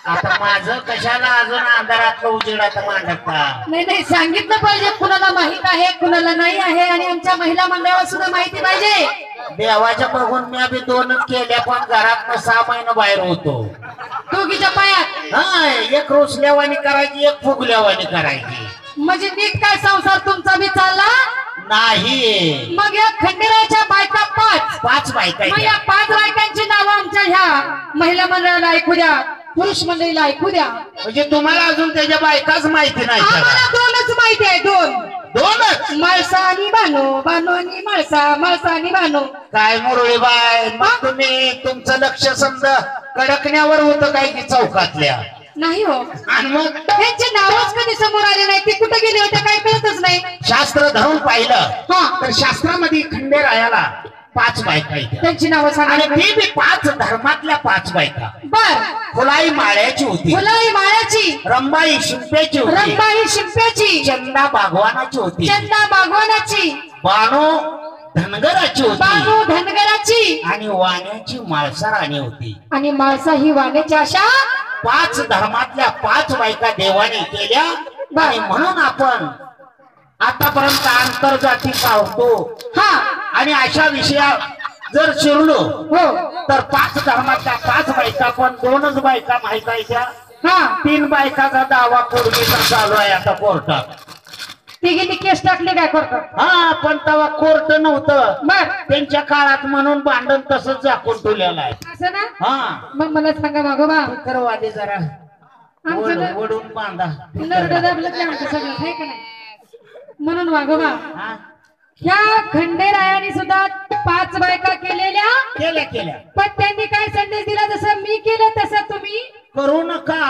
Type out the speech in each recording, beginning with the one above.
आता माझं कशाला अजून अंधारातलं उजेडात मांडता? नाही नाही, सांगितलं पाहिजे, कुणाला माहित आहे कुणाला नाही आहे, आणि आमच्या महिला मंडळाला सुद्धा माहिती पाहिजे. देवाच्या बघून मी आम्ही 2 केल्या, पण घरात 6 महिने बाहेर होतो. दोघीच्या पायात हा, एक रोसल्यावानी करायची, एक फुगल्यावानी करायची. म्हणजे नीट काय संसार तुमचा बी चालला नाही. मग या खंडेरायाच्या बायका 5 बायका मग या 5 बायकांची नावं आमच्या ह्या महिला मंडळाला ऐकू द्या, पुरुष मंडळीला ऐकू द्या. म्हणजे तुम्हाला अजून त्याच्या बायकाच माहिती नाही? आम्हाला 2च माहिती आहे, 2च. माळसा आणि बानो, बानो आणि माळसा, माळसा आणि बानो. काय मुरळी बाय, मग तुम्ही तुमचं लक्ष समजा कडकण्यावर होतं काय की चौकातल्या? नाही हो. आणि मग त्यांचे नावच कधी समोर आले नाही, ते कुठे गेले होते काय कळतच नाही. शास्त्र धरून पाहिलं हा, तर शास्त्रामध्ये खंडेरायाला 5 बायका आहेत, त्यांची नावं सांगा. आणि ती बी 5 धर्मातल्या 5 बायका. बर. फुलाई माळ्याची होती, फुलाई माळ्याची, रंबाई शिंप्याची होती, रंबाई शिंप्याची, चंदा बागवानाची होती, चंदा बागवानाची, बानो धनगराची होती, बानू धनगराची, आणि वाण्याची माळसा राणी होती. आणि माळसा ही वाण्याची. अशा 5 धर्मातल्या 5 बायका देवाने केल्या. आणि म्हणून आपण आतापर्यंत आंतरजाती पावतो. हा, आणि अशा विषयात जर शिरलो हो, तर 5 धर्मातल्या 5 बायका, पण 2च बायका माहित आहे त्या. हा. 3 बायकाचा दावा कोर्टीचा चालू आहे आता कोर्टात. तिघींनी केस टाकले काय करतात? हा, पण तेव्हा कोर्ट नव्हतं बर. त्यांच्या काळात, म्हणून भांडण तसंच झाकून ठेवलेलं आहे. असं ना? हा, मग मला सांगा मागोबा, करवाले जरा आमचं वडून बांधा. नरड दाबलं की आमचं सगळं आहे का नाही? म्हणून मागोबा, हा, ह्या खंडेरायाने सुद्धा 5 बायका केलेल्या, केल्या. पण त्यांनी काय संदेश दिला, जसं मी केलं तसं तुम्ही करू नका,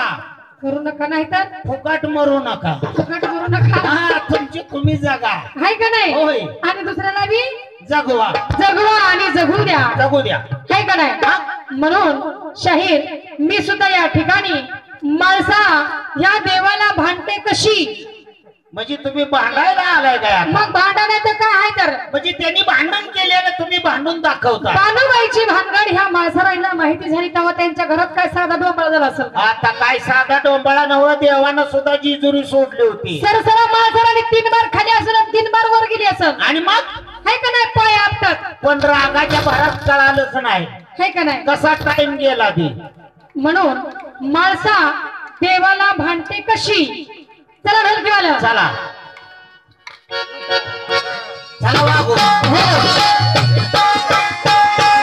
करू नका, नाही तर फुकट मरू नका. फुकट करू नका. हा, तुमची तुम्ही जगा. आहे का नाही? होय. आणि दुसऱ्याला बी जगवा, जगवा आणि जगू द्या. जगू द्या. आहे का नाही? म्हणून शाहीर मी सुद्धा या ठिकाणी माळसा या देवाला भांडते कशी. म्हणजे तुम्ही भांडायला आलाय काय? मग भांडण तर काय आहे तर, म्हणजे त्यांनी भांडण केलेलं तुम्ही भांडून दाखवता. बानूबाईची भानगड ह्या माळसाराईला माहिती झाली तेव्हा त्यांच्या घरात काय साधा डोंबळा झाला असेल. आता काय साधा डोंबळा नव्ह, देवानं सुद्धा जिजुरी सोडली होती. सरसरा माळसाराने 3 बार खाली असेल, 3 बार वर गेली असेल. आणि मग आहे का नाही? पाय आपतात, पण रागाच्या भरात कळालंच नाही आहे का नाही? कसा टाइम गेला ते. म्हणून माळसा देवाला भांडते कशी. चला ढोलकीवाला, चला चला वागू.